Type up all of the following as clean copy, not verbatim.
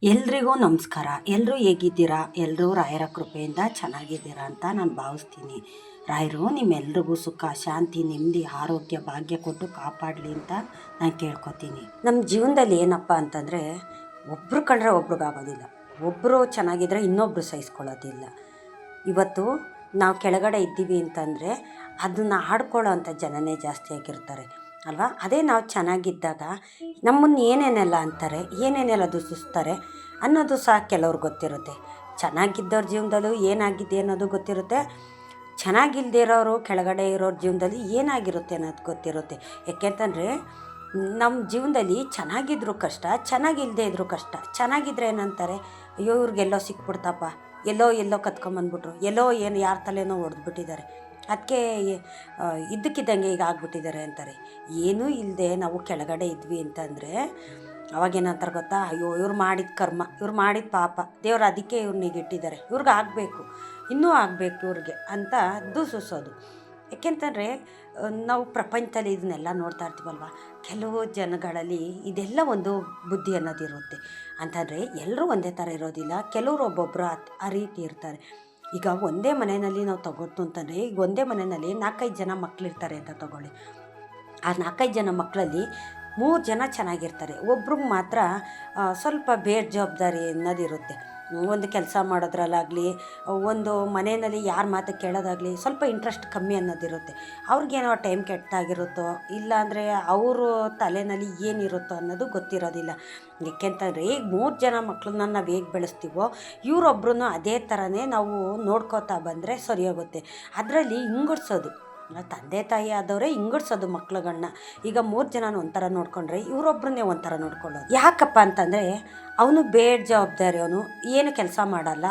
ಎಲ್ರಿಗೂ ನಮಸ್ಕಾರ. ಎಲ್ಲರೂ ಹೇಗಿದ್ದೀರಾ? ಎಲ್ಲರೂ ರಾಯರ ಕೃಪೆಯಿಂದ ಚೆನ್ನಾಗಿದ್ದೀರಾ ಅಂತ ನಾನು ಭಾವಿಸ್ತೀನಿ. ರಾಯರು ನಿಮ್ಮೆಲ್ರಿಗೂ ಸುಖ, ಶಾಂತಿ, ನೆಮ್ಮದಿ, ಆರೋಗ್ಯ, ಭಾಗ್ಯ ಕೊಟ್ಟು ಕಾಪಾಡಲಿ ಅಂತ ನಾನು ಕೇಳ್ಕೊತೀನಿ. ನಮ್ಮ ಜೀವನದಲ್ಲಿ ಏನಪ್ಪ ಅಂತಂದರೆ, ಒಬ್ಬರು ಕಂಡ್ರೆ ಒಬ್ರಿಗಾಗೋದಿಲ್ಲ, ಒಬ್ಬರು ಚೆನ್ನಾಗಿದ್ದರೆ ಇನ್ನೊಬ್ಬರು ಸಹಿಸ್ಕೊಳ್ಳೋದಿಲ್ಲ. ಇವತ್ತು ನಾವು ಕೆಳಗಡೆ ಇದ್ದೀವಿ ಅಂತಂದರೆ ಅದನ್ನು ಆಡ್ಕೊಳ್ಳೋ ಅಂಥ ಜನನೇ ಜಾಸ್ತಿ ಆಗಿರ್ತಾರೆ ಅಲ್ವಾ? ಅದೇ ನಾವು ಚೆನ್ನಾಗಿದ್ದಾಗ ನಮ್ಮನ್ನು ಏನೇನೆಲ್ಲ ಅಂತಾರೆ, ಏನೇನೆಲ್ಲ ದೂಷಿಸ್ತಾರೆ ಅನ್ನೋದು ಸಹ ಕೆಲವ್ರಿಗೆ ಗೊತ್ತಿರುತ್ತೆ. ಚೆನ್ನಾಗಿದ್ದವ್ರ ಜೀವನದಲ್ಲೂ ಏನಾಗಿದೆ ಅನ್ನೋದು ಗೊತ್ತಿರುತ್ತೆ, ಚೆನ್ನಾಗಿಲ್ಲದೆ ಇರೋರು ಕೆಳಗಡೆ ಇರೋರ ಜೀವನದಲ್ಲಿ ಏನಾಗಿರುತ್ತೆ ಅನ್ನೋದು ಗೊತ್ತಿರುತ್ತೆ. ಯಾಕೆಂತಂದರೆ ನಮ್ಮ ಜೀವನದಲ್ಲಿ ಚೆನ್ನಾಗಿದ್ರೂ ಕಷ್ಟ, ಚೆನ್ನಾಗಿಲ್ಲದೆ ಇದ್ರೂ ಕಷ್ಟ. ಚೆನ್ನಾಗಿದ್ದರೆ ಏನಂತಾರೆ, ಅಯ್ಯೋ ಇವ್ರಿಗೆಲ್ಲೋ ಸಿಕ್ಬಿಡ್ತಪ್ಪ, ಎಲ್ಲೋ ಕತ್ಕೊಂಬಂದ್ಬಿಟ್ರು, ಏನು ಯಾರ ತಲೆನೋ ಹೊಡೆದ್ಬಿಟ್ಟಿದ್ದಾರೆ, ಅದಕ್ಕೆ ಇದ್ದಕ್ಕಿದ್ದಂಗೆ ಈಗ ಆಗ್ಬಿಟ್ಟಿದ್ದಾರೆ ಅಂತಾರೆ. ಏನೂ ಇಲ್ಲದೆ ನಾವು ಕೆಳಗಡೆ ಇದ್ವಿ ಅಂತಂದರೆ ಅವಾಗೇನಂತಾರೆ ಗೊತ್ತಾ, ಅಯ್ಯೋ ಇವ್ರು ಮಾಡಿದ ಕರ್ಮ, ಇವ್ರು ಮಾಡಿದ ಪಾಪ, ದೇವ್ರು ಅದಕ್ಕೆ ಇವ್ರನ್ನಿಗೆ ಇಟ್ಟಿದ್ದಾರೆ, ಇವ್ರಿಗೆ ಆಗಬೇಕು, ಇನ್ನೂ ಆಗಬೇಕು ಇವ್ರಿಗೆ ಅಂತ ದೂಷಿಸೋದು. ಯಾಕೆಂತಂದರೆ ನಾವು ಪ್ರಪಂಚದಲ್ಲಿ ಇದನ್ನೆಲ್ಲ ನೋಡ್ತಾ ಇರ್ತೀವಲ್ವ, ಕೆಲವು ಜನಗಳಲ್ಲಿ ಇದೆಲ್ಲ ಒಂದು ಬುದ್ಧಿ ಅನ್ನೋದಿರುತ್ತೆ. ಅಂತಂದರೆ ಎಲ್ಲರೂ ಒಂದೇ ಥರ ಇರೋದಿಲ್ಲ, ಕೆಲವರು ಒಬ್ಬೊಬ್ಬರು ಆ ರೀತಿ ಇರ್ತಾರೆ. ಈಗ ಒಂದೇ ಮನೆಯಲ್ಲಿ ನಾವು ತಗೋತು ಅಂತಂದರೆ, ಈಗ ಒಂದೇ ಮನೆಯಲ್ಲಿ 4-5 ಜನ ಮಕ್ಕಳಿರ್ತಾರೆ ಅಂತ ತಗೊಳ್ಳಿ. ಆ 4-5 ಜನ ಮಕ್ಕಳಲ್ಲಿ 3 ಜನ ಚೆನ್ನಾಗಿರ್ತಾರೆ, ಒಬ್ರಿಗೆ ಮಾತ್ರ ಸ್ವಲ್ಪ ಬೇಜವಾಬ್ದಾರಿ ಅನ್ನೋದಿರುತ್ತೆ. ಒಂದು ಕೆಲಸ ಮಾಡೋದ್ರಲ್ಲಾಗಲಿ, ಒಂದು ಮನೆಯಲ್ಲಿ ಯಾರ ಮಾತು ಕೇಳೋದಾಗಲಿ ಸ್ವಲ್ಪ ಇಂಟ್ರೆಸ್ಟ್ ಕಮ್ಮಿ ಅನ್ನೋದಿರುತ್ತೆ. ಅವ್ರಿಗೇನೋ ಟೈಮ್ ಕೆಟ್ಟಾಗಿರುತ್ತೋ, ಇಲ್ಲಾಂದರೆ ಅವರು ತಲೆಯಲ್ಲಿ ಏನಿರುತ್ತೋ ಅನ್ನೋದು ಗೊತ್ತಿರೋದಿಲ್ಲ. ಏಕೆಂತಂದರೆ ಈಗ 3 ಜನ ಮಕ್ಕಳನ್ನ ನಾವು ಹೇಗೆ ಬೆಳೆಸ್ತೀವೋ ಇವರೊಬ್ಬರೂ ಅದೇ ಥರನೇ ನಾವು ನೋಡ್ಕೋತಾ ಬಂದರೆ ಸರಿ ಹೋಗುತ್ತೆ. ಅದರಲ್ಲಿ ಹಿಂಗಡ್ಸೋದು, ತಂದೆ ತಾಯಿ ಆದವರೇ ಹಿಂಗಡ್ಸೋದು ಮಕ್ಳುಗಳನ್ನ. ಈಗ 3 ಜನ ಒಂಥರ ನೋಡ್ಕೊಂಡ್ರೆ ಇವರೊಬ್ಬರನ್ನೇ ಒಂಥರ ನೋಡ್ಕೊಳ್ಳೋದು. ಯಾಕಪ್ಪ ಅಂತಂದರೆ ಅವನು ಬೇಜವಾಬ್ದಾರಿ, ಅವನು ಏನು ಕೆಲಸ ಮಾಡಲ್ಲ,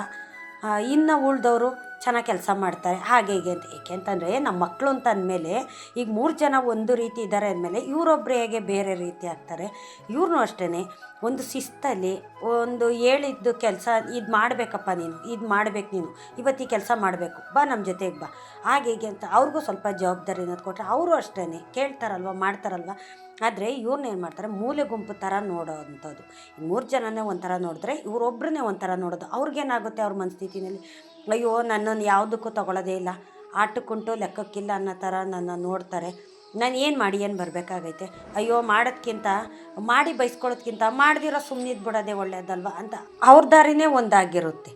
ಇನ್ನು ಉಳಿದವರು ಚೆನ್ನಾಗಿ ಕೆಲಸ ಮಾಡ್ತಾರೆ, ಹಾಗೆ ಹೀಗೆ ಅಂತ. ಏಕೆಂತಂದರೆ ನಮ್ಮ ಮಕ್ಕಳು ಅಂತ ಅಂದಮೇಲೆ ಈಗ 3 ಜನ ಒಂದು ರೀತಿ ಇದ್ದಾರೆ ಅಂದಮೇಲೆ ಇವರೊಬ್ಬರು ಹೇಗೆ ಬೇರೆ ರೀತಿ ಆಗ್ತಾರೆ. ಇವ್ರನ್ನೂ ಅಷ್ಟೇ ಒಂದು ಶಿಸ್ತಲ್ಲಿ ಒಂದು ಹೇಳಿದ್ದು ಕೆಲಸ ಇದು ಮಾಡಬೇಕಪ್ಪ, ಇದು ಮಾಡಬೇಕು, ನೀನು ಇವತ್ತು ಈ ಕೆಲಸ ಮಾಡಬೇಕು, ಬಾ ನಮ್ಮ ಜೊತೆಗೆ ಬಾ, ಹಾಗೆ ಹೀಗೆ ಅಂತ ಅವ್ರಿಗೂ ಸ್ವಲ್ಪ ಜವಾಬ್ದಾರಿ ಅನ್ನೋದು ಕೊಟ್ಟರೆ ಅವರು ಅಷ್ಟೇ ಕೇಳ್ತಾರಲ್ವ, ಮಾಡ್ತಾರಲ್ವ. ಆದರೆ ಇವ್ರನ್ನೇನು ಮಾಡ್ತಾರೆ, ಮೂಲೆ ಗುಂಪು ಥರ ನೋಡೋ ಅಂಥದ್ದು. 3 ಜನನೇ ಒಂಥರ ನೋಡಿದ್ರೆ ಇವರೊಬ್ಬರನ್ನೇ ಒಂಥರ ನೋಡೋದು. ಅವ್ರಿಗೇನಾಗುತ್ತೆ, ಅವ್ರ ಮನಸ್ಥಿತಿನಲ್ಲಿ, ಅಯ್ಯೋ ನನ್ನನ್ನು ಯಾವುದಕ್ಕೂ ತೊಗೊಳ್ಳೋದೇ ಇಲ್ಲ, ಆಟಕ್ಕುಂಟು ಲೆಕ್ಕಕ್ಕಿಲ್ಲ ಅನ್ನೋ ಥರ ನನ್ನ ನೋಡ್ತಾರೆ, ನಾನು ಏನು ಮಾಡಿ ಏನು ಬರಬೇಕಾಗೈತೆ, ಅಯ್ಯೋ ಮಾಡೋದ್ಕಿಂತ ಮಾಡಿ ಬೈಸ್ಕೊಳ್ಳೋದ್ಕಿಂತ ಮಾಡ್ದಿರೋ ಸುಮ್ಮನಿದ್ದು ಬಿಡೋದೇ ಒಳ್ಳೆಯದಲ್ವ ಅಂತ ಅವ್ರ ದಾರಿನೇ ಒಂದಾಗಿರುತ್ತೆ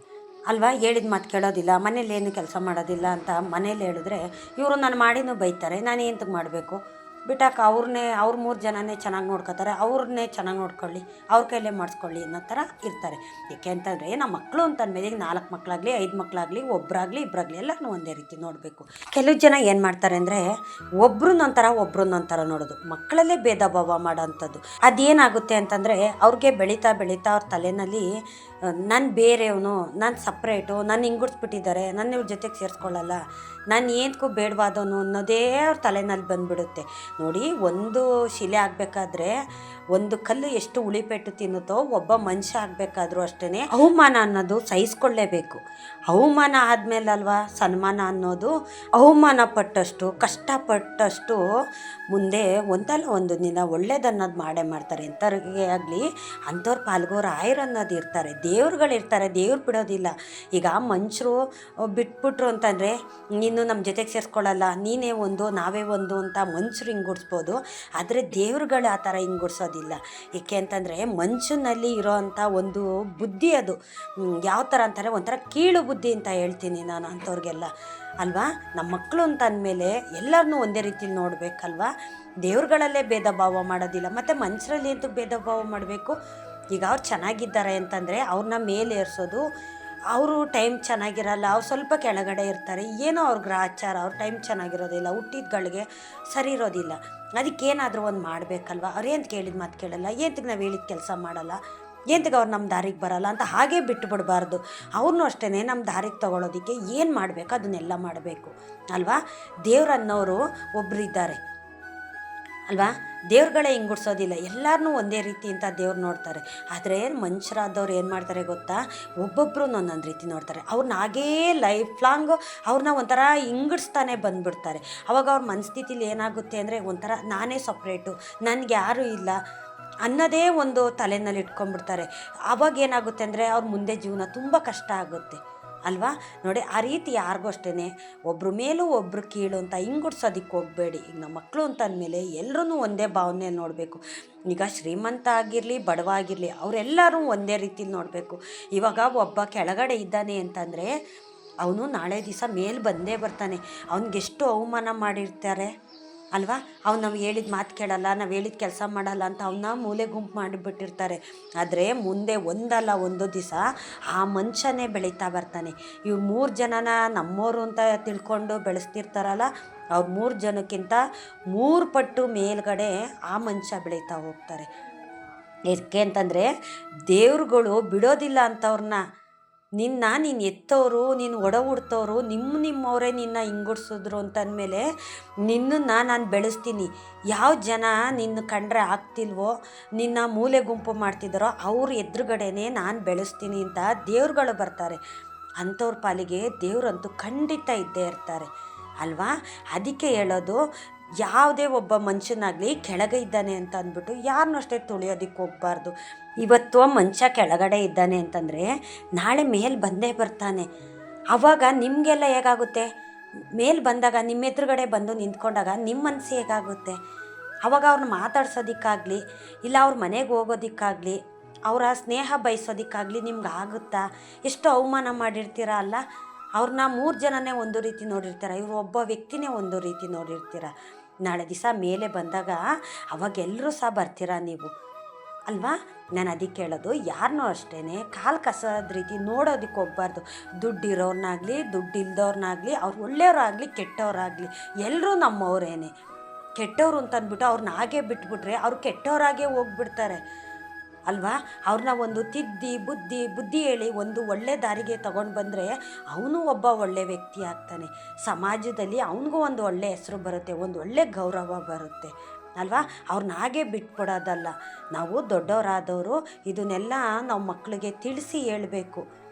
ಅಲ್ವಾ. ಹೇಳಿದ ಮಾತು ಕೇಳೋದಿಲ್ಲ, ಮನೇಲಿ ಏನು ಕೆಲಸ ಮಾಡೋದಿಲ್ಲ ಅಂತ ಮನೇಲಿ ಹೇಳಿದ್ರೆ ಇವರು ನಾನು ಮಾಡಿನೂ ಬೈತಾರೆ, ನಾನು ಎಂತಕ್ಕೆ ಮಾಡಬೇಕು, ಬಿಟ್ಟಾಕ ಅವ್ರ 3 ಜನನೇ ಚೆನ್ನಾಗಿ ನೋಡ್ಕೋತಾರೆ, ಅವ್ರನ್ನೇ ಚೆನ್ನಾಗಿ ನೋಡ್ಕೊಳ್ಳಿ, ಅವ್ರ ಕೈಲೇ ಮಾಡಿಸ್ಕೊಳ್ಳಿ ಅನ್ನೋ ಥರ ಇರ್ತಾರೆ. ಏಕೆ ಅಂತಂದರೆ ನಮ್ಮ ಮಕ್ಕಳು ಅಂತಂದಮೇಲೆ ಈಗ 4 ಮಕ್ಕಳಾಗಲಿ 5 ಮಕ್ಕಳಾಗಲಿ ಒಬ್ಬರಾಗಲಿ ಇಬ್ಬರಾಗಲಿ ಎಲ್ಲರನ್ನೂ ಒಂದೇ ರೀತಿ ನೋಡಬೇಕು. ಕೆಲವು ಜನ ಏನು ಮಾಡ್ತಾರೆ ಅಂದರೆ ಒಬ್ರನ್ನೊಂಥರ ನೋಡೋದು, ಮಕ್ಕಳಲ್ಲೇ ಭೇದ ಭಾವ ಮಾಡೋವಂಥದ್ದು. ಅದೇನಾಗುತ್ತೆ ಅಂತಂದರೆ ಅವ್ರಿಗೆ ಬೆಳೀತಾ ಅವ್ರ ತಲೆಯಲ್ಲಿ ನಾನು ಬೇರೆಯವನು, ನಾನು ಸಪ್ರೇಟು, ನಾನು ಹಿಂಗುಡ್ಸ್ಬಿಟ್ಟಿದ್ದಾರೆ, ನನ್ನ ಇವ್ರ ಜೊತೆಗೆ ಸೇರಿಸ್ಕೊಳ್ಳಲ್ಲ, ನಾನು ಏನಕ್ಕೂ ಬೇಡವಾದವನು ಅನ್ನೋದೇ ಅವ್ರ ತಲೆನಲ್ಲಿ ಬಂದುಬಿಡುತ್ತೆ. ನೋಡಿ, ಒಂದು ಶಿಲೆ ಆಗಬೇಕಾದ್ರೆ ಒಂದು ಕಲ್ಲು ಎಷ್ಟು ಉಳಿಪೆಟ್ಟು ತಿನ್ನುತ್ತೋ, ಒಬ್ಬ ಮನುಷ್ಯ ಆಗಬೇಕಾದ್ರೂ ಅಷ್ಟೇ ಅವಮಾನ ಅನ್ನೋದು ಸಹಿಸ್ಕೊಳ್ಳೇಬೇಕು. ಅವಮಾನ ಆದಮೇಲಲ್ವ ಸನ್ಮಾನ ಅನ್ನೋದು. ಅವಮಾನ ಪಟ್ಟಷ್ಟು, ಕಷ್ಟಪಟ್ಟಷ್ಟು ಮುಂದೆ ಒಂದಲ್ಲ ಒಂದು ದಿನ ಒಳ್ಳೇದನ್ನೋದು ಮಾಡೇ ಮಾಡ್ತಾರೆ. ಎಂಥವ್ರಿಗೆ ಆಗಲಿ ಅಂಥವ್ರು ಪಾಲ್ಗೋರು ರಾಯರು ಅನ್ನೋದು ಇರ್ತಾರೆ, ದೇವ್ರುಗಳಿರ್ತಾರೆ, ದೇವ್ರು ಬಿಡೋದಿಲ್ಲ. ಈಗ ಮನುಷ್ಯರು ಬಿಟ್ಬಿಟ್ರು ಅಂತಂದರೆ, ನೀನು ನಮ್ಮ ಜೊತೆಗೆ ಸೇರಿಸ್ಕೊಳ್ಳಲ್ಲ, ನೀನೇ ಒಂದು ನಾವೇ ಒಂದು ಅಂತ ಮನುಷ್ಯರು ಹಿಂಗುಡ್ಸ್ಬೋದು. ಆದರೆ ದೇವ್ರುಗಳು ಆ ಥರ ಹಿಂಗುಡ್ಸೋದಿಲ್ಲ. ಏಕೆ ಅಂತಂದರೆ ಮನುಷ್ಯನಲ್ಲಿ ಇರೋ ಅಂಥ ಒಂದು ಬುದ್ಧಿ ಅದು ಯಾವ ಥರ ಅಂತಾರೆ, ಒಂಥರ ಕೀಳು ಬುದ್ಧಿ ಅಂತ ಹೇಳ್ತೀನಿ ನಾನು ಅಂಥವ್ರಿಗೆಲ್ಲ ಅಲ್ವಾ. ನಮ್ಮ ಮಕ್ಕಳು ಅಂತ ಅಂದಮೇಲೆ ಎಲ್ಲರನ್ನೂ ಒಂದೇ ರೀತಿಲಿ ನೋಡಬೇಕಲ್ವ. ದೇವ್ರುಗಳಲ್ಲೇ ಭೇದ ಭಾವ ಮಾಡೋದಿಲ್ಲ, ಮತ್ತು ಮನುಷ್ಯರಲ್ಲಿ ಅಂತೂ ಭೇದ ಭಾವ ಮಾಡಬೇಕು. ಈಗ ಅವ್ರು ಚೆನ್ನಾಗಿದ್ದಾರೆ ಅಂತಂದರೆ ಅವ್ರನ್ನ ಮೇಲೆ ಏರಿಸೋದು, ಅವರು ಟೈಮ್ ಚೆನ್ನಾಗಿರಲ್ಲ, ಅವ್ರು ಸ್ವಲ್ಪ ಕೆಳಗಡೆ ಇರ್ತಾರೆ, ಏನೋ ಅವ್ರ ಗ್ರಹಚಾರ, ಅವ್ರ ಟೈಮ್ ಚೆನ್ನಾಗಿರೋದಿಲ್ಲ, ಹುಟ್ಟಿದ್ಗಳಿಗೆ ಸರಿ ಇರೋದಿಲ್ಲ, ಅದಕ್ಕೇನಾದರೂ ಒಂದು ಮಾಡಬೇಕಲ್ವ. ಅವ್ರೇಂತ ಕೇಳಿದ ಮಾತು ಕೇಳಲ್ಲ, ಏಂತಕ್ಕೆ ನಾವು ಹೇಳಿದ ಕೆಲಸ ಮಾಡಲ್ಲ, ಏಂತಕ್ಕೆ ಅವ್ರು ನಮ್ಮ ದಾರಿಗೆ ಬರಲ್ಲ ಅಂತ ಹಾಗೇ ಬಿಟ್ಟು ಬಿಡಬಾರ್ದು. ಅವ್ರನ್ನೂ ಅಷ್ಟೇ ನಮ್ಮ ದಾರಿಗೆ ತೊಗೊಳೋದಕ್ಕೆ ಏನು ಮಾಡಬೇಕು ಅದನ್ನೆಲ್ಲ ಮಾಡಬೇಕು ಅಲ್ವಾ. ದೇವ್ರನ್ನೋರು ಒಬ್ಬರು ಇದ್ದಾರೆ ಅಲ್ವಾ. ದೇವ್ರುಗಳೇ ಹಿಂಗುಡ್ಸೋದಿಲ್ಲ, ಎಲ್ಲರನ್ನೂ ಒಂದೇ ರೀತಿ ಅಂತ ದೇವ್ರು ನೋಡ್ತಾರೆ. ಆದರೆ ಮನುಷ್ಯರಾದವ್ರು ಏನು ಮಾಡ್ತಾರೆ ಗೊತ್ತಾ, ಒಬ್ಬೊಬ್ಬರು ಒಂದೊಂದು ರೀತಿ ನೋಡ್ತಾರೆ. ಅವ್ರನ್ನ ಹಾಗೇ ಲೈಫ್ ಲಾಂಗು ಅವ್ರನ್ನ ಒಂಥರ ಹಿಂಗಡಿಸ್ತಾನೆ ಬಂದುಬಿಡ್ತಾರೆ. ಅವಾಗ ಅವ್ರ ಮನಸ್ಥಿತಿಲಿ ಏನಾಗುತ್ತೆ ಅಂದರೆ ಒಂಥರ ನಾನೇ ಸಪ್ರೇಟು, ನನಗೆ ಯಾರೂ ಇಲ್ಲ ಅನ್ನೋದೇ ಒಂದು ತಲೆಯಲ್ಲಿ ಇಟ್ಕೊಂಡ್ಬಿಡ್ತಾರೆ. ಆವಾಗ ಏನಾಗುತ್ತೆ ಅಂದರೆ ಅವ್ರ ಮುಂದೆ ಜೀವನ ತುಂಬ ಕಷ್ಟ ಆಗುತ್ತೆ ಅಲ್ವಾ. ನೋಡಿ, ಆ ರೀತಿ ಯಾರಿಗೂ ಅಷ್ಟೇ ಒಬ್ರ ಮೇಲೂ ಒಬ್ರು ಕೀಳು ಅಂತ ಹಿಂಗುಡ್ಸೋದಕ್ಕೆ ಹೋಗಬೇಡಿ. ಈಗ ನಮ್ಮ ಮಕ್ಕಳು ಅಂತ ಅಂದಮೇಲೆ ಎಲ್ಲರೂ ಒಂದೇ ಭಾವನೆ ನೋಡಬೇಕು. ಈಗ ಶ್ರೀಮಂತ ಆಗಿರಲಿ ಬಡವ ಆಗಿರಲಿ ಅವರೆಲ್ಲರೂ ಒಂದೇ ರೀತಿಲಿ ನೋಡಬೇಕು. ಇವಾಗ ಒಬ್ಬ ಕೆಳಗಡೆ ಇದ್ದಾನೆ ಅಂತಂದರೆ ಅವನು ನಾಳೆ ದಿವಸ ಮೇಲೆ ಬಂದೇ ಬರ್ತಾನೆ. ಅವನಿಗೆಷ್ಟು ಅವಮಾನ ಮಾಡಿರ್ತಾರೆ ಅಲ್ವಾ. ಅವ್ನು ನಾವು ಹೇಳಿದ ಮಾತು ಕೇಳಲ್ಲ, ನಾವು ಹೇಳಿದ ಕೆಲಸ ಮಾಡಲ್ಲ ಅಂತ ಅವನ್ನ ಮೂಲೆ ಗುಂಪು ಮಾಡಿಬಿಟ್ಟಿರ್ತಾರೆ. ಆದರೆ ಮುಂದೆ ಒಂದಲ್ಲ ಒಂದು ದಿವಸ ಆ ಮನುಷ್ಯನೇ ಬೆಳೀತಾ ಬರ್ತಾನೆ. ಇವ್ರು 3 ಜನನ ನಮ್ಮೋರು ಅಂತ ತಿಳ್ಕೊಂಡು ಬೆಳೆಸ್ತಿರ್ತಾರಲ್ಲ, ಅವ್ರು 3 ಜನಕ್ಕಿಂತ 3 ಪಟ್ಟು ಮೇಲ್ಗಡೆ ಆ ಮನುಷ್ಯ ಬೆಳೀತಾ ಹೋಗ್ತಾರೆ. ಯಾಕೆ ಅಂತಂದರೆ ದೇವ್ರುಗಳು ಬಿಡೋದಿಲ್ಲ ಅಂಥವ್ರನ್ನ. ನೀನು ಎತ್ತೋರು, ನೀನು ಹುಡ್ತೋರು ನಿಮ್ಮವರೇ ನಿನ್ನ ಹಿಂಗುಡ್ಸಿದ್ರು ಅಂತಂದಮೇಲೆ ನಿನ್ನನ್ನು ನಾನು ಬೆಳೆಸ್ತೀನಿ. ಯಾವ ಜನ ನಿನ್ನ ಕಂಡ್ರೆ ಆಗ್ತಿಲ್ವೋ, ನಿನ್ನ ಮೂಲೆ ಗುಂಪು ಮಾಡ್ತಿದ್ದಾರೋ ಅವ್ರ ಎದುರುಗಡೆನೇ ನಾನು ಬೆಳೆಸ್ತೀನಿ ಅಂತ ದೇವ್ರುಗಳು ಬರ್ತಾರೆ. ಅಂಥವ್ರ ಪಾಲಿಗೆ ದೇವ್ರಂತೂ ಖಂಡಿತ ಇದ್ದೇ ಇರ್ತಾರೆ ಅಲ್ವಾ. ಅದಕ್ಕೆ ಹೇಳೋದು, ಯಾವುದೇ ಒಬ್ಬ ಮನುಷ್ಯನಾಗಲಿ ಕೆಳಗೆ ಇದ್ದಾನೆ ಅಂತ ಅಂದ್ಬಿಟ್ಟು ಯಾರನ್ನೂ ಅಷ್ಟೇ ತುಳಿಯೋದಕ್ಕೆ ಹೋಗಬಾರ್ದು. ಇವತ್ತು ಮನುಷ್ಯ ಕೆಳಗಡೆ ಇದ್ದಾನೆ ಅಂತಂದರೆ ನಾಳೆ ಮೇಲೆ ಬಂದೇ ಬರ್ತಾನೆ. ಆವಾಗ ನಿಮಗೆಲ್ಲ ಹೇಗಾಗುತ್ತೆ, ಮೇಲೆ ಬಂದಾಗ ನಿಮ್ಮ ಎದುರುಗಡೆ ಬಂದು ನಿಂತ್ಕೊಂಡಾಗ ನಿಮ್ಮ ಮನಸ್ಸು ಹೇಗಾಗುತ್ತೆ. ಆವಾಗ ಅವ್ರನ್ನ ಮಾತಾಡ್ಸೋದಕ್ಕಾಗಲಿ, ಇಲ್ಲ ಅವ್ರ ಮನೆಗೆ ಹೋಗೋದಕ್ಕಾಗಲಿ, ಅವರ ಸ್ನೇಹ ಬಯಸೋದಕ್ಕಾಗಲಿ ನಿಮ್ಗೆ ಆಗುತ್ತಾ. ಎಷ್ಟು ಅವಮಾನ ಮಾಡಿರ್ತೀರ ಅಲ್ಲ. ಅವ್ರನ್ನ 3 ಜನನೇ ಒಂದು ರೀತಿ ನೋಡಿರ್ತೀರ, ಇವರು ಒಬ್ಬ ವ್ಯಕ್ತಿನೇ ಒಂದು ರೀತಿ ನೋಡಿರ್ತೀರ. ನಾಳೆ ದಿವಸ ಮೇಲೆ ಬಂದಾಗ ಅವಾಗೆಲ್ಲರೂ ಸಹ ಬರ್ತೀರ ನೀವು ಅಲ್ವಾ. ನಾನು ಅದಕ್ಕೆ ಹೇಳೋದು, ಯಾರನ್ನೂ ಅಷ್ಟೇ ಕಾಲು ಕಸದ ರೀತಿ ನೋಡೋದಕ್ಕೆ ಹೋಗ್ಬಾರ್ದು. ದುಡ್ಡಿರೋರ್ನಾಗಲಿ ದುಡ್ಡಿಲ್ದವ್ರನ್ನಾಗಲಿ, ಅವ್ರು ಒಳ್ಳೆಯವರಾಗಲಿ ಕೆಟ್ಟವರಾಗಲಿ ಎಲ್ಲರೂ ನಮ್ಮವರೇನೆ. ಕೆಟ್ಟವರು ಅಂತಂದ್ಬಿಟ್ಟು ಅವ್ರನ್ನ ಹಾಗೆ ಬಿಟ್ಬಿಟ್ರೆ ಅವ್ರು ಕೆಟ್ಟವರಾಗೇ ಹೋಗ್ಬಿಡ್ತಾರೆ ಅಲ್ವಾ. ಅವ್ರನ್ನ ಒಂದು ತಿದ್ದಿ ಬುದ್ಧಿ ಹೇಳಿ ಒಂದು ಒಳ್ಳೆ ದಾರಿಗೆ ತಗೊಂಡು ಬಂದರೆ ಅವನು ಒಬ್ಬ ಒಳ್ಳೆ ವ್ಯಕ್ತಿ ಆಗ್ತಾನೆ. ಸಮಾಜದಲ್ಲಿ ಅವನಿಗೂ ಒಂದು ಒಳ್ಳೆ ಹೆಸರು ಬರುತ್ತೆ, ಒಂದು ಒಳ್ಳೆ ಗೌರವ ಬರುತ್ತೆ ಅಲ್ವಾ. ಅವ್ರನ್ನ ಹಾಗೆ ಬಿಟ್ಕೊಡೋದಲ್ಲ. ನಾವು ದೊಡ್ಡವರಾದವರು ಇದನ್ನೆಲ್ಲ ನಾವು ಮಕ್ಕಳಿಗೆ ತಿಳಿಸಿ ಹೇಳಬೇಕು.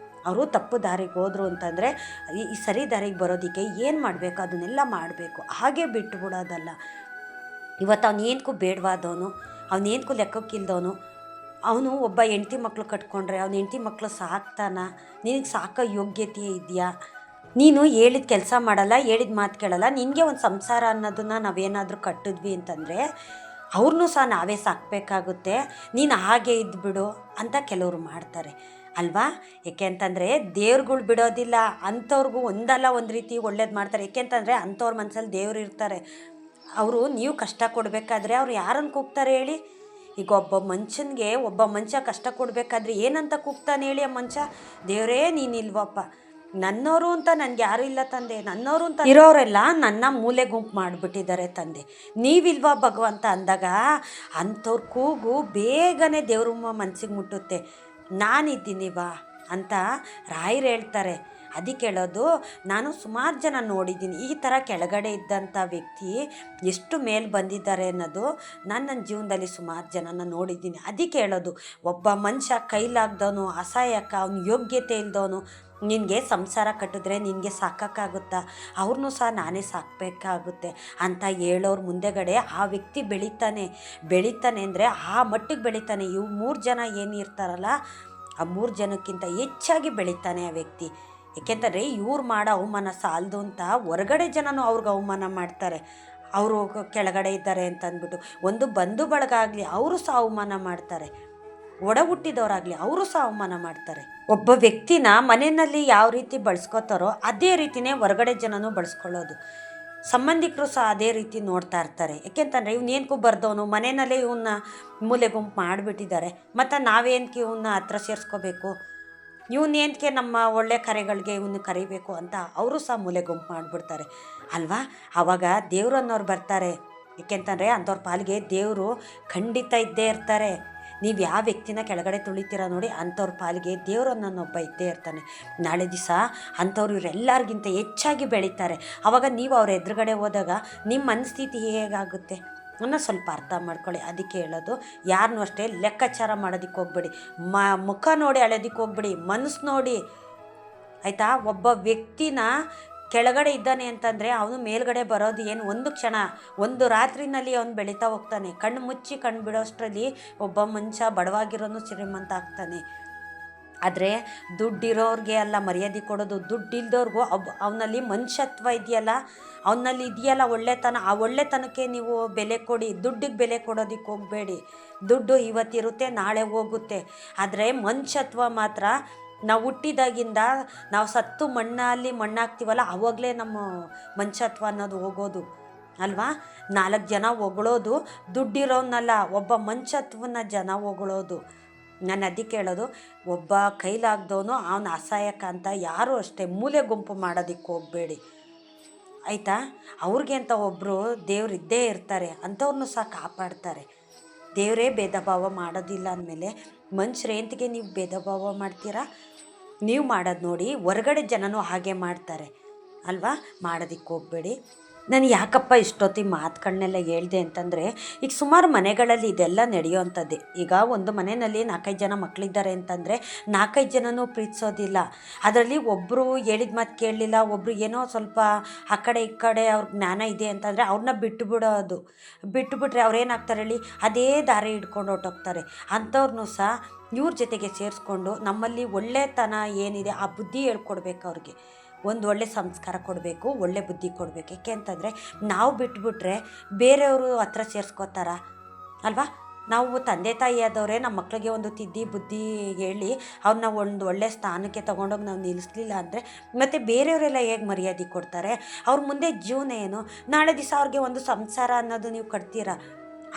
ಅವರು ತಪ್ಪು ದಾರಿಗೆ ಹೋದರು ಅಂತಂದರೆ ಈ ಸರಿ ದಾರಿಗೆ ಬರೋದಕ್ಕೆ ಏನು ಮಾಡಬೇಕು ಅದನ್ನೆಲ್ಲ ಮಾಡಬೇಕು, ಹಾಗೆ ಬಿಟ್ಟುಬಿಡೋದಲ್ಲ. ಇವತ್ತು ಅವನೇನಕ್ಕೂ ಬೇಡವಾದವನು, ಅವನೇನಕ್ಕೂ ಲೆಕ್ಕಕ್ಕಿಲ್ದವನು, ಅವನು ಒಬ್ಬ ಹೆಂಡ್ತಿ ಮಕ್ಕಳು ಕಟ್ಕೊಂಡ್ರೆ ಅವ್ನ ಹೆಂಡ್ತಿ ಮಕ್ಕಳು ಸಾಕ್ತಾನ, ನಿನಗೆ ಸಾಕೋ ಯೋಗ್ಯತೆ ಇದೆಯಾ, ನೀನು ಹೇಳಿದ ಕೆಲಸ ಮಾಡಲ್ಲ, ಹೇಳಿದ ಮಾತು ಕೇಳಲ್ಲ, ನಿನಗೆ ಒಂದು ಸಂಸಾರ ಅನ್ನೋದನ್ನು ನಾವೇನಾದರೂ ಕಟ್ಟಿದ್ವಿ ಅಂತಂದರೆ ಅವ್ರನ್ನೂ ಸಹ ನಾವೇ ಸಾಕಬೇಕಾಗುತ್ತೆ, ನೀನು ಹಾಗೆ ಇದ್ದುಬಿಡು ಅಂತ ಕೆಲವರು ಮಾಡ್ತಾರೆ ಅಲ್ವಾ. ಏಕೆ ಅಂತಂದರೆ ದೇವ್ರುಗಳು ಬಿಡೋದಿಲ್ಲ, ಅಂಥವ್ರಿಗೂ ಒಂದಲ್ಲ ಒಂದು ರೀತಿ ಒಳ್ಳೇದು ಮಾಡ್ತಾರೆ. ಏಕೆ ಅಂತಂದರೆ ಅಂಥವ್ರ ಮನಸ್ಸಲ್ಲಿ ದೇವ್ರು ಇರ್ತಾರೆ. ಅವರು ನೀವು ಕಷ್ಟ ಕೊಡಬೇಕಾದ್ರೆ ಅವ್ರು ಯಾರನ್ನು ಕೂಗ್ತಾರೆ ಹೇಳಿ. ಈಗ ಒಬ್ಬ ಮನುಷ್ಯ ಕಷ್ಟ ಕೊಡಬೇಕಾದ್ರೆ ಏನಂತ ಕೂಗ್ತಾನೆ ಹೇಳಿ ಆ ಮನುಷ್ಯ, ದೇವರೇ ನೀನಿಲ್ವಪ್ಪ, ನನ್ನವರು ಅಂತ ನನಗೆ ಯಾರೂ ಇಲ್ಲ ತಂದೆ, ನನ್ನವರು ಅಂತ ಇರೋರೆಲ್ಲ ನನ್ನ ಮೂಲೆ ಗುಂಪು ಮಾಡಿಬಿಟ್ಟಿದ್ದಾರೆ ತಂದೆ, ನೀವಿಲ್ವಾ ಭಗವಂತ ಅಂದಾಗ ಅಂಥವ್ರ ಕೂಗು ಬೇಗನೆ ದೇವ್ರ ಮನಸ್ಸಿಗೆ ಮುಟ್ಟುತ್ತೆ. ನಾನಿದ್ದೀನಿ ಬಾ ಅಂತ ರಾಯರು ಹೇಳ್ತಾರೆ. ಅದಕ್ಕೆ ಹೇಳೋದು, ನಾನು ಸುಮಾರು ಜನ ನೋಡಿದ್ದೀನಿ ಈ ಥರ ಕೆಳಗಡೆ ಇದ್ದಂಥ ವ್ಯಕ್ತಿ ಎಷ್ಟು ಮೇಲೆ ಬಂದಿದ್ದಾರೆ ಅನ್ನೋದು ನನ್ನ ಜೀವನದಲ್ಲಿ ಸುಮಾರು ಜನನ ನೋಡಿದ್ದೀನಿ. ಅದಕ್ಕೆ ಹೇಳೋದು, ಒಬ್ಬ ಮನುಷ್ಯ ಕೈಲಾಗ್ದವನು, ಅಸಹಾಯಕ, ಅವನ ಯೋಗ್ಯತೆ ಇಲ್ದವನು ನಿನಗೆ ಸಂಸಾರ ಕಟ್ಟಿದ್ರೆ ನಿನಗೆ ಸಾಕೋಕ್ಕಾಗುತ್ತಾ, ಅವ್ರನ್ನೂ ಸಹ ನಾನೇ ಸಾಕಬೇಕಾಗುತ್ತೆ ಅಂತ ಹೇಳೋರು ಮುಂದೆಗಡೆ ಆ ವ್ಯಕ್ತಿ ಬೆಳೀತಾನೆ ಅಂದರೆ ಆ ಮಟ್ಟಿಗೆ ಬೆಳೀತಾನೆ. ಇವು 3 ಜನ ಏನಿರ್ತಾರಲ್ಲ ಆ 3 ಜನಕ್ಕಿಂತ ಹೆಚ್ಚಾಗಿ ಬೆಳೀತಾನೆ ಆ ವ್ಯಕ್ತಿ. ಏಕೆಂದರೆ ಇವ್ರು ಮಾಡೋ ಅವಮಾನ ಸಾಲದು ಅಂತ ಹೊರಗಡೆ ಜನನೂ ಅವ್ರಿಗೆ ಅವಮಾನ ಮಾಡ್ತಾರೆ, ಅವರು ಕೆಳಗಡೆ ಇದ್ದಾರೆ ಅಂತ ಅಂದ್ಬಿಟ್ಟು. ಒಂದು ಬಂಧು ಬಳಗ ಆಗಲಿ ಅವರು ಸಹ ಅವಮಾನ ಮಾಡ್ತಾರೆ, ಒಡ ಹುಟ್ಟಿದವರಾಗಲಿ ಅವರು ಸಹ ಅವಮಾನ ಮಾಡ್ತಾರೆ. ಒಬ್ಬ ವ್ಯಕ್ತಿನ ಮನೆಯಲ್ಲಿ ಯಾವ ರೀತಿ ಬಳಸ್ಕೋತಾರೋ ಅದೇ ರೀತಿಯೇ ಹೊರಗಡೆ ಜನನೂ ಬಳಸ್ಕೊಳ್ಳೋದು. ಸಂಬಂಧಿಕರು ಸಹ ಅದೇ ರೀತಿ ನೋಡ್ತಾ ಇರ್ತಾರೆ. ಯಾಕೆಂತಂದರೆ ಇವನೇನಕ್ಕೂ ಬರ್ದವನು, ಮನೆಯಲ್ಲೇ ಇವನ್ನ ಮೂಲೆ ಗುಂಪು ಮಾಡಿಬಿಟ್ಟಿದ್ದಾರೆ, ಮತ್ತು ನಾವೇನಕ್ಕೆ ಇವನ್ನ ಹತ್ರ ಸೇರಿಸ್ಕೋಬೇಕು, ಇವನೇನಕ್ಕೆ ನಮ್ಮ ಒಳ್ಳೆ ಕರೆಗಳಿಗೆ ಇವನ್ನ ಕರಿಬೇಕು ಅಂತ ಅವರು ಸಹ ಮೂಲೆ ಗುಂಪು ಮಾಡಿಬಿಡ್ತಾರೆ ಅಲ್ವಾ. ಆವಾಗ ದೇವರು ಅನ್ನೋರು ಬರ್ತಾರೆ. ಏಕೆಂತಂದರೆ ಅಂಥವ್ರ ಪಾಲಿಗೆ ದೇವರು ಖಂಡಿತ ಇದ್ದೇ ಇರ್ತಾರೆ. ನೀವು ಯಾವ ವ್ಯಕ್ತಿನ ಕೆಳಗಡೆ ತುಳಿತೀರ ನೋಡಿ, ಅಂಥವ್ರ ಪಾಲಿಗೆ ದೇವರು ಅನ್ನೋನೊಬ್ಬ ಇದ್ದೇ ಇರ್ತಾನೆ. ನಾಳೆ ದಿವಸ ಅಂಥವ್ರು ಇವರೆಲ್ಲರಿಗಿಂತ ಹೆಚ್ಚಾಗಿ ಬೆಳೀತಾರೆ. ಆವಾಗ ನೀವು ಅವ್ರ ಎದುರುಗಡೆ ಹೋದಾಗ ನಿಮ್ಮ ಮನಸ್ಥಿತಿ ಹೇಗಾಗುತ್ತೆ ಅನ್ನೋ ಸ್ವಲ್ಪ ಅರ್ಥ ಮಾಡ್ಕೊಳ್ಳಿ. ಅದಕ್ಕೆ ಹೇಳೋದು, ಯಾರನ್ನೂ ಅಷ್ಟೇ ಲೆಕ್ಕಾಚಾರ ಮಾಡೋದಕ್ಕೆ ಹೋಗ್ಬೇಡಿ, ಮುಖ ನೋಡಿ ಅಳೋದಕ್ಕೆ ಹೋಗ್ಬೇಡಿ, ಮನಸ್ಸು ನೋಡಿ ಆಯಿತಾ. ಒಬ್ಬ ವ್ಯಕ್ತಿನ ಕೆಳಗಡೆ ಇದ್ದಾನೆ ಅಂತಂದರೆ ಅವನು ಮೇಲ್ಗಡೆ ಬರೋದು ಏನು ಒಂದು ಕ್ಷಣ, ಒಂದು ರಾತ್ರಿನಲ್ಲಿ ಅವನು ಬೆಳೀತಾ ಹೋಗ್ತಾನೆ. ಕಣ್ಣು ಮುಚ್ಚಿ ಕಣ್ಣು ಬಿಡೋಷ್ಟರಲ್ಲಿ ಒಬ್ಬ ಮನುಷ್ಯ ಬಡವಾಗಿರೋನು ಶ್ರೀಮಂತ ಆಗ್ತಾನೆ. ಆದರೆ ದುಡ್ಡಿರೋರಿಗೆ ಅಲ್ಲ ಮರ್ಯಾದೆ ಕೊಡೋದು, ದುಡ್ಡಿಲ್ದವ್ರಿಗೂ ಅವನಲ್ಲಿ ಮನುಷ್ಯತ್ವ ಇದೆಯಲ್ಲ, ಅವನಲ್ಲಿ ಇದೆಯಲ್ಲ ಒಳ್ಳೆತನ, ಆ ಒಳ್ಳೆತನಕ್ಕೆ ನೀವು ಬೆಲೆ ಕೊಡಿ. ದುಡ್ಡಿಗೆ ಬೆಲೆ ಕೊಡೋದಕ್ಕೆ ಹೋಗಬೇಡಿ. ದುಡ್ಡು ಇವತ್ತಿರುತ್ತೆ, ನಾಳೆ ಹೋಗುತ್ತೆ. ಆದರೆ ಮನುಷ್ಯತ್ವ ಮಾತ್ರ ನಾವು ಹುಟ್ಟಿದಾಗಿಂದ ನಾವು ಸತ್ತು ಮಣ್ಣಲ್ಲಿ ಮಣ್ಣಾಗ್ತೀವಲ್ಲ, ಆವಾಗಲೇ ನಮ್ಮ ಮನುಷ್ಯತ್ವ ಅನ್ನೋದು ಹೋಗೋದು ಅಲ್ವಾ. 4 ಜನ ಹೊಗಳೋದು ದುಡ್ಡಿರೋನಲ್ಲ, ಒಬ್ಬ ಮನುಷ್ಯತ್ವನ ಜನ ಹೊಗಳೋದು. ನಾನು ಅದಕ್ಕೆ ಹೇಳೋದು, ಒಬ್ಬ ಕೈಲಾಗ್ದವನು ಅವನ ಅಸಹಾಯಕ ಅಂತ ಯಾರೂ ಅಷ್ಟೇ ಮೂಲೆ ಗುಂಪು ಮಾಡೋದಕ್ಕೆ ಹೋಗಬೇಡಿ ಆಯಿತಾ. ಅವ್ರಿಗೆ ಅಂತ ಒಬ್ಬರು ದೇವ್ರು ಇದ್ದೇ ಇರ್ತಾರೆ, ಅಂಥವ್ರನ್ನೂ ಸಹ ಕಾಪಾಡ್ತಾರೆ. ದೇವರೇ ಭೇದ ಭಾವ ಮಾಡೋದಿಲ್ಲ ಅಂದಮೇಲೆ ಮನುಷ್ಯರು ಎಂತಿಗೆ ನೀವು ಭೇದ ಭಾವ ಮಾಡ್ತೀರಾ? ನೀವು ಮಾಡೋದು ನೋಡಿ ಹೊರಗಡೆ ಜನನೂ ಹಾಗೆ ಮಾಡ್ತಾರೆ ಅಲ್ವಾ. ಮಾಡೋದಕ್ಕೆ ಹೋಗಬೇಡಿ. ನಾನು ಯಾಕಪ್ಪ ಇಷ್ಟೊತ್ತಿಗೆ ಮಾತುಗಳನ್ನೆಲ್ಲ ಹೇಳಿದೆ ಅಂತಂದರೆ, ಈಗ ಸುಮಾರು ಮನೆಗಳಲ್ಲಿ ಇದೆಲ್ಲ ನಡೆಯೋವಂಥದ್ದೇ. ಈಗ ಒಂದು ಮನೆಯಲ್ಲಿ 4-5 ಜನ ಮಕ್ಕಳಿದ್ದಾರೆ ಅಂತಂದರೆ 4-5 ಜನನೂ ಪ್ರೀತಿಸೋದಿಲ್ಲ. ಅದರಲ್ಲಿ ಒಬ್ಬರು ಹೇಳಿದ ಮಾತು ಕೇಳಲಿಲ್ಲ, ಒಬ್ಬರು ಏನೋ ಸ್ವಲ್ಪ ಆ ಕಡೆ ಈ ಕಡೆ ಅವ್ರ ಜ್ಞಾನ ಇದೆ ಅಂತಂದರೆ ಅವ್ರನ್ನ ಬಿಟ್ಟುಬಿಟ್ರೆ ಅವ್ರೇನಾಗ್ತಾರೆ ಹೇಳಿ, ಅದೇ ದಾರಿ ಹಿಡ್ಕೊಂಡು ಹೊರ್ಟೋಗ್ತಾರೆ. ಅಂಥವ್ರನ್ನೂ ಸಹ ಇವ್ರ ಜೊತೆಗೆ ಸೇರಿಸ್ಕೊಂಡು ನಮ್ಮಲ್ಲಿ ಒಳ್ಳೆತನ ಏನಿದೆ ಆ ಬುದ್ಧಿ ಹೇಳ್ಕೊಡ್ಬೇಕು. ಅವ್ರಿಗೆ ಒಂದು ಒಳ್ಳೆ ಸಂಸ್ಕಾರ ಕೊಡಬೇಕು, ಒಳ್ಳೆ ಬುದ್ಧಿ ಕೊಡಬೇಕು. ಯಾಕೆ ಅಂತಂದರೆ ನಾವು ಬಿಟ್ಬಿಟ್ರೆ ಬೇರೆಯವರು ಹತ್ರ ಸೇರಿಸ್ಕೋತಾರ ಅಲ್ವಾ. ನಾವು ತಂದೆ ತಾಯಿ ಆದವರೇ ನಮ್ಮ ಮಕ್ಕಳಿಗೆ ಒಂದು ತಿದ್ದಿ ಬುದ್ಧಿ ಹೇಳಿ ಅವ್ರನ್ನ ಒಂದು ಒಳ್ಳೆ ಸ್ಥಾನಕ್ಕೆ ತೊಗೊಂಡೋಗಿ ನಾವು ನಿಲ್ಲಿಸಲಿಲ್ಲ ಅಂದರೆ ಮತ್ತು ಬೇರೆಯವರೆಲ್ಲ ಹೇಗೆ ಮರ್ಯಾದೆ ಕೊಡ್ತಾರೆ? ಅವ್ರ ಮುಂದೆ ಜೀವನ ಏನು? ನಾಳೆ ದಿವಸ ಅವ್ರಿಗೆ ಒಂದು ಸಂಸಾರ ಅನ್ನೋದು ನೀವು ಕಟ್ತೀರಾ,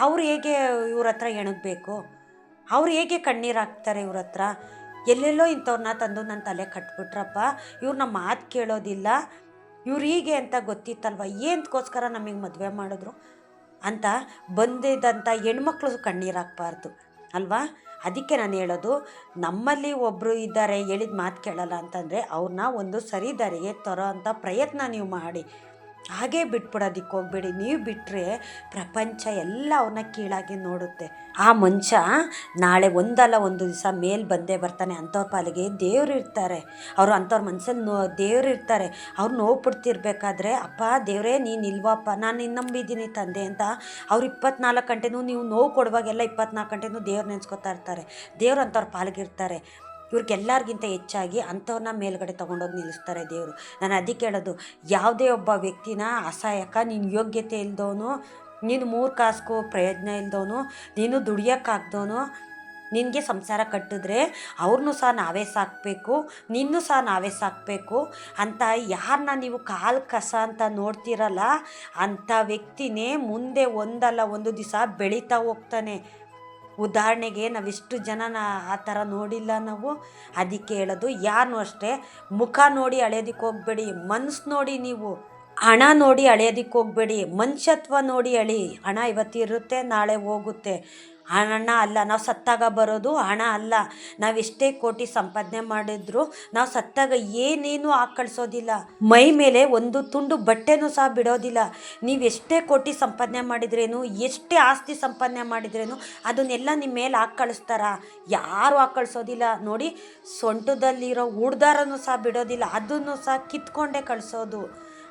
ಅವ್ರು ಹೇಗೆ ಇವ್ರ ಹತ್ರ ಎಣಗಬೇಕು? ಅವ್ರು ಹೇಗೆ ಕಣ್ಣೀರು ಹಾಕ್ತಾರೆ ಇವ್ರ ಹತ್ರ? ಎಲ್ಲೆಲ್ಲೋ ಇಂಥವ್ರನ್ನ ತಂದು ನನ್ನ ತಲೆ ಕಟ್ಬಿಟ್ರಪ್ಪ, ಇವ್ರು ನಮ್ಮ ಮಾತು ಕೇಳೋದಿಲ್ಲ, ಇವ್ರು ಹೀಗೆ ಅಂತ ಗೊತ್ತಿತ್ತಲ್ವ, ಏನಕ್ಕೋಸ್ಕರ ನಮಗೆ ಮದುವೆ ಮಾಡಿದ್ರು ಅಂತ ಬಂದಿದ್ದಂಥ ಹೆಣ್ಮಕ್ಳು ಕಣ್ಣೀರು ಹಾಕ್ಬಾರ್ದು ಅಲ್ವಾ. ಅದಕ್ಕೆ ನಾನು ಹೇಳೋದು, ನಮ್ಮಲ್ಲಿ ಒಬ್ಬರು ಇದ್ದಾರೆ ಹೇಳಿದ ಮಾತು ಕೇಳಲ್ಲ ಅಂತಂದರೆ ಅವ್ರನ್ನ ಒಂದು ಸರಿ ದಾರಿಗೆ ತರೋ ಅಂಥ ಪ್ರಯತ್ನ ನೀವು ಮಾಡಿ. ಹಾಗೇ ಬಿಟ್ಬಿಡೋದಕ್ಕೆ ಹೋಗಬೇಡಿ. ನೀವು ಬಿಟ್ಟರೆ ಪ್ರಪಂಚ ಎಲ್ಲ ಅವ್ರನ್ನ ಕೀಳಾಗಿ ನೋಡುತ್ತೆ. ಆ ಮನುಷ್ಯ ನಾಳೆ ಒಂದಲ್ಲ ಒಂದು ದಿವಸ ಮೇಲೆ ಬಂದೇ ಬರ್ತಾನೆ. ಅಂಥವ್ರ ಪಾಲಿಗೆ ದೇವ್ರು ಇರ್ತಾರೆ. ಅವರು ಅಂಥವ್ರ ಮನಸ್ಸಲ್ಲಿ ದೇವ್ರು ಇರ್ತಾರೆ. ಅವ್ರು ನೋವು ಪಡ್ತಿರ್ಬೇಕಾದ್ರೆ, ಅಪ್ಪ ದೇವರೇ ನೀನು ಇಲ್ವಪ್ಪ, ನಾನು ನಿನ್ನ ನಂಬಿದ್ದೀನಿ ತಂದೆ ಅಂತ ಅವ್ರು 24 ಗಂಟೆನೂ ನೀವು ನೋವು ಕೊಡುವಾಗೆಲ್ಲ 24 ಗಂಟೆನೂ ದೇವ್ರು ನೆನೆಸ್ಕೊತಾ ಇರ್ತಾರೆ. ದೇವ್ರು ಅಂಥವ್ರ ಪಾಲಿಗೆ ಇರ್ತಾರೆ. ಇವ್ರಿಗೆಲ್ಲರಿಗಿಂತ ಹೆಚ್ಚಾಗಿ ಅಂಥವ್ರನ್ನ ಮೇಲ್ಗಡೆ ತೊಗೊಂಡೋಗಿ ನಿಲ್ಲಿಸ್ತಾರೆ ದೇವರು. ನಾನು ಅದಕ್ಕೆ ಹೇಳೋದು, ಯಾವುದೇ ಒಬ್ಬ ವ್ಯಕ್ತಿನ ಅಸಹಾಯಕ, ನೀನು ಯೋಗ್ಯತೆ ಇಲ್ದವನು, ನೀನು 3 ಕಾಸಿಗೂ ಪ್ರಯೋಜನ ಇಲ್ದವನು, ನೀನು ದುಡಿಯೋಕ್ಕಾಗ್ದವನು, ನಿನಗೆ ಸಂಸಾರ ಕಟ್ಟಿದ್ರೆ ಅವ್ರನ್ನೂ ಸಹ ನಾವೇ ಸಾಕಬೇಕು, ನಿನ್ನೂ ಸಹ ನಾವೇ ಸಾಕಬೇಕು ಅಂತ ಯಾರನ್ನ ನೀವು ಕಾಲು ಕಸ ಅಂತ ನೋಡ್ತೀರಲ್ಲ, ಅಂಥ ವ್ಯಕ್ತಿನೇ ಮುಂದೆ ಒಂದಲ್ಲ ಒಂದು ದಿವಸ ಬೆಳೀತಾ ಹೋಗ್ತಾನೆ. ಉದಾಹರಣೆಗೆ ನಾವಿಷ್ಟು ಜನನ ಆ ಥರ ನೋಡಿಲ್ಲ ನಾವು. ಅದಕ್ಕೆ ಹೇಳೋದು, ಯಾರನ್ನೂ ಅಷ್ಟೇ ಮುಖ ನೋಡಿ ಅಳೆಯೋದಕ್ಕೆ ಹೋಗಬೇಡಿ, ಮನಸ್ಸು ನೋಡಿ. ನೀವು ಹಣ ನೋಡಿ ಅಳೆಯೋದಕ್ಕೆ ಹೋಗಬೇಡಿ, ಮನುಷ್ಯತ್ವ ನೋಡಿ ಅಳಿ. ಹಣ ಇವತ್ತಿರುತ್ತೆ, ನಾಳೆ ಹೋಗುತ್ತೆ. ಹಣ ಅಲ್ಲ, ನಾವು ಸತ್ತಾಗ ಬರೋದು ಹಣ ಅಲ್ಲ. ನಾವೆಷ್ಟೇ ಕೋಟಿ ಸಂಪಾದನೆ ಮಾಡಿದ್ರು ನಾವು ಸತ್ತಾಗ ಏನೇನು ಕಳಿಸೋದಿಲ್ಲ. ಮೈ ಮೇಲೆ ಒಂದು ತುಂಡು ಬಟ್ಟೆನೂ ಸಹ ಬಿಡೋದಿಲ್ಲ. ನೀವೆಷ್ಟೇ ಕೋಟಿ ಸಂಪಾದನೆ ಮಾಡಿದ್ರೇನು, ಎಷ್ಟೇ ಆಸ್ತಿ ಸಂಪಾದನೆ ಮಾಡಿದ್ರೇನು ಅದನ್ನೆಲ್ಲ ನಿಮ್ಮ ಮೇಲೆ ಕಳಿಸ್ತಾರ? ಯಾರು ಕಳಿಸೋದಿಲ್ಲ ನೋಡಿ. ಸೊಂಟದಲ್ಲಿರೋ ಉಡ್ದಾರನೂ ಸಹ ಬಿಡೋದಿಲ್ಲ, ಅದನ್ನು ಸಹ ಕಿತ್ಕೊಂಡೇ ಕಳಿಸೋದು.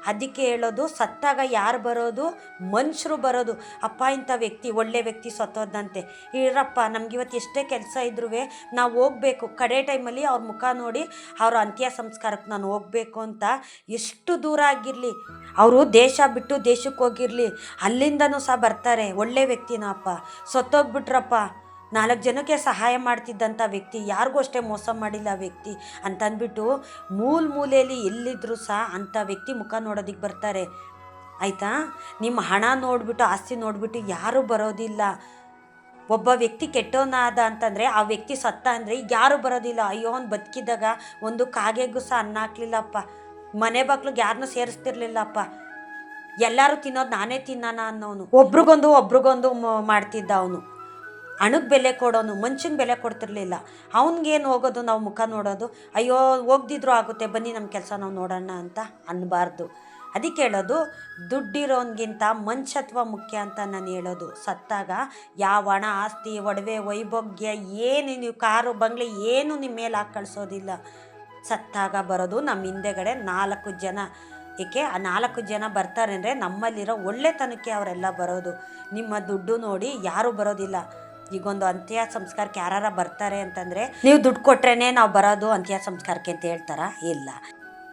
ಅದಕ್ಕೆ ಹೇಳೋದು, ಸತ್ತಾಗ ಯಾರು ಬರೋದು? ಮನುಷ್ಯರು ಬರೋದು. ಅಪ್ಪ ಇಂಥ ವ್ಯಕ್ತಿ ಒಳ್ಳೆ ವ್ಯಕ್ತಿ ಸತ್ತೋದಂತೆ, ಇರಪ್ಪ ನಮಗಿವತ್ತು ಎಷ್ಟೇ ಕೆಲಸ ಇದ್ರೂ ನಾವು ಹೋಗಬೇಕು, ಕಡೆ ಟೈಮಲ್ಲಿ ಅವ್ರ ಮುಖ ನೋಡಿ ಅವ್ರ ಅಂತ್ಯ ಸಂಸ್ಕಾರಕ್ಕೆ ನಾನು ಹೋಗಬೇಕು ಅಂತ ಎಷ್ಟು ದೂರ ಆಗಿರಲಿ, ಅವರು ದೇಶ ಬಿಟ್ಟು ದೇಶಕ್ಕೆ ಹೋಗಿರಲಿ, ಅಲ್ಲಿಂದನೂ ಸಹ ಬರ್ತಾರೆ. ಒಳ್ಳೆ ವ್ಯಕ್ತಿನ ಅಪ್ಪ ಸತ್ತೋಗ್ಬಿಟ್ರಪ್ಪ, 4 ಜನಕ್ಕೆ ಸಹಾಯ ಮಾಡ್ತಿದ್ದಂಥ ವ್ಯಕ್ತಿ, ಯಾರಿಗೂ ಅಷ್ಟೇ ಮೋಸ ಮಾಡಿಲ್ಲ ವ್ಯಕ್ತಿ ಅಂತಂದ್ಬಿಟ್ಟು ಮೂಲೆಯಲ್ಲಿ ಎಲ್ಲಿದ್ದರೂ ಸಹ ಅಂಥ ವ್ಯಕ್ತಿ ಮುಖ ನೋಡೋದಕ್ಕೆ ಬರ್ತಾರೆ ಆಯಿತಾ. ನಿಮ್ಮ ಹಣ ನೋಡಿಬಿಟ್ಟು ಆಸ್ತಿ ನೋಡಿಬಿಟ್ಟು ಯಾರೂ ಬರೋದಿಲ್ಲ. ಒಬ್ಬ ವ್ಯಕ್ತಿ ಕೆಟ್ಟವನಾದ ಅಂತಂದರೆ ಆ ವ್ಯಕ್ತಿ ಸತ್ತ ಅಂದರೆ ಯಾರೂ ಬರೋದಿಲ್ಲ. ಅಯ್ಯೋ ಅವ್ನು ಬದುಕಿದಾಗ ಒಂದು ಕಾಗೆಗೂ ಸಹ ಅನ್ನ ಹಾಕ್ಲಿಲ್ಲಪ್ಪ, ಮನೆ ಬಾಗ್ಲಿಗೆ ಯಾರನ್ನೂ ಸೇರಿಸ್ತಿರ್ಲಿಲ್ಲಪ್ಪ, ಎಲ್ಲರೂ ತಿನ್ನೋದು ನಾನೇ ತಿನ್ನೋಣ ಅನ್ನೋನು, ಒಬ್ರಿಗೊಂದು ಮಾಡ್ತಿದ್ದ ಅವನು. ಹಣಕ್ಕೆ ಬೆಲೆ ಕೊಡೋನು, ಮನುಷ್ಯನ ಬೆಲೆ ಕೊಡ್ತಿರ್ಲಿಲ್ಲ. ಅವ್ನಿಗೇನು ಹೋಗೋದು ನಾವು ಮುಖ ನೋಡೋದು, ಅಯ್ಯೋ ಹೋಗ್ದಿದ್ರು ಆಗುತ್ತೆ ಬನ್ನಿ ನಮ್ಮ ಕೆಲಸ ನಾವು ನೋಡೋಣ ಅಂತ ಅನ್ನಬಾರ್ದು. ಅದಕ್ಕೆ ಹೇಳೋದು, ದುಡ್ಡಿರೋನ್ಗಿಂತ ಮನುಷ್ಯತ್ವ ಮುಖ್ಯ ಅಂತ ನಾನು ಹೇಳೋದು. ಸತ್ತಾಗ ಯಾವ ಹಣ ಆಸ್ತಿ ಒಡವೆ ವೈಭೋಗ್ಯ ಏನು, ನೀವು ಕಾರು ಬಂಗ್ಲೆ ಏನು ನಿಮ್ಮ ಮೇಲೆ ಕಳಿಸೋದಿಲ್ಲ. ಸತ್ತಾಗ ಬರೋದು ನಮ್ಮ ಹಿಂದೆಗಡೆ 4 ಜನ ಏಕೆ ಆ 4 ಜನ ಬರ್ತಾರೆ ಅಂದರೆ ನಮ್ಮಲ್ಲಿರೋ ಒಳ್ಳೆತನಕ್ಕೆ ಅವರೆಲ್ಲ ಬರೋದು. ನಿಮ್ಮ ದುಡ್ಡು ನೋಡಿ ಯಾರೂ ಬರೋದಿಲ್ಲ. ಈಗೊಂದು ಅಂತ್ಯ ಸಂಸ್ಕಾರಕ್ಕೆ ಯಾರಾರ ಬರ್ತಾರೆ ಅಂತಂದರೆ ನೀವು ದುಡ್ಡು ಕೊಟ್ರೇ ನಾವು ಬರೋದು ಅಂತ್ಯ ಸಂಸ್ಕಾರಕ್ಕೆ ಅಂತ ಹೇಳ್ತಾರಾ? ಇಲ್ಲ.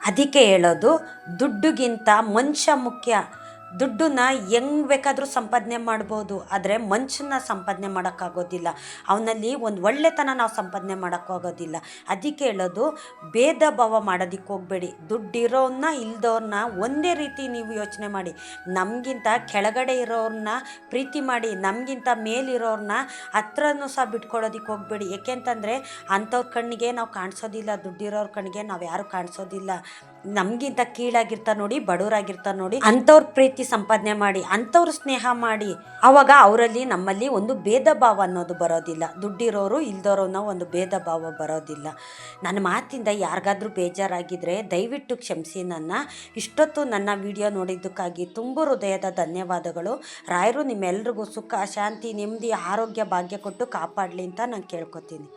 ಅದಕ್ಕೆ ಹೇಳೋದು, ದುಡ್ಡುಗಿಂತ ಮನುಷ್ಯ ಮುಖ್ಯ. ದುಡ್ಡನ್ನ ಹೆಂಗೆ ಬೇಕಾದರೂ ಸಂಪಾದನೆ ಮಾಡ್ಬೋದು, ಆದರೆ ಮನುಷ್ಯನ ಸಂಪಾದನೆ ಮಾಡೋಕ್ಕಾಗೋದಿಲ್ಲ. ಅವನಲ್ಲಿ ಒಂದು ಒಳ್ಳೆತನ ನಾವು ಸಂಪಾದನೆ ಮಾಡೋಕ್ಕಾಗೋದಿಲ್ಲ. ಅದಕ್ಕೆ ಹೇಳೋದು, ಭೇದ ಭಾವ ಮಾಡೋದಕ್ಕೆ ಹೋಗಬೇಡಿ. ದುಡ್ಡಿರೋನ್ನ ಇಲ್ದವ್ರನ್ನ ಒಂದೇ ರೀತಿ ನೀವು ಯೋಚನೆ ಮಾಡಿ. ನಮಗಿಂತ ಕೆಳಗಡೆ ಇರೋರನ್ನ ಪ್ರೀತಿ ಮಾಡಿ, ನಮಗಿಂತ ಮೇಲಿರೋರನ್ನ ಹತ್ರನೂ ಸಹ ಬಿಟ್ಕೊಡೋದಕ್ಕೆ ಹೋಗಬೇಡಿ. ಏಕೆಂತಂದರೆ ಅಂಥವ್ರ ಕಣ್ಣಿಗೆ ನಾವು ಕಾಣಿಸೋದಿಲ್ಲ, ದುಡ್ಡಿರೋರ ಕಣ್ಣಿಗೆ ನಾವು ಯಾರು ಕಾಣಿಸೋದಿಲ್ಲ. ನಮಗಿಂತ ಕೀಳಾಗಿರ್ತಾರೆ ನೋಡಿ, ಬಡವರಾಗಿರ್ತಾರೆ ನೋಡಿ, ಅಂಥವ್ರ ಪ್ರೀತಿ ಸಂಪಾದನೆ ಮಾಡಿ, ಅಂಥವ್ರ ಸ್ನೇಹ ಮಾಡಿ. ಆವಾಗ ಅವರಲ್ಲಿ ನಮ್ಮಲ್ಲಿ ಒಂದು ಭೇದ ಭಾವ ಅನ್ನೋದು ಬರೋದಿಲ್ಲ. ದುಡ್ಡಿರೋರು ಇಲ್ದೋರು ಅನ್ನೋ ಒಂದು ಭೇದ ಭಾವ ಬರೋದಿಲ್ಲ. ನನ್ನ ಮಾತಿಂದ ಯಾರಿಗಾದ್ರೂ ಬೇಜಾರಾಗಿದ್ದರೆ ದಯವಿಟ್ಟು ಕ್ಷಮಿಸಿ ನನ್ನ. ಇಷ್ಟೊತ್ತು ನನ್ನ ವಿಡಿಯೋ ನೋಡಿದ್ದಕ್ಕಾಗಿ ತುಂಬ ಹೃದಯದ ಧನ್ಯವಾದಗಳು. ರಾಯರು ನಿಮ್ಮೆಲ್ರಿಗೂ ಸುಖ, ಶಾಂತಿ, ನೆಮ್ಮದಿ, ಆರೋಗ್ಯ, ಭಾಗ್ಯ ಕೊಟ್ಟು ಕಾಪಾಡಲಿ ಅಂತ ನಾನು ಕೇಳ್ಕೊತೀನಿ.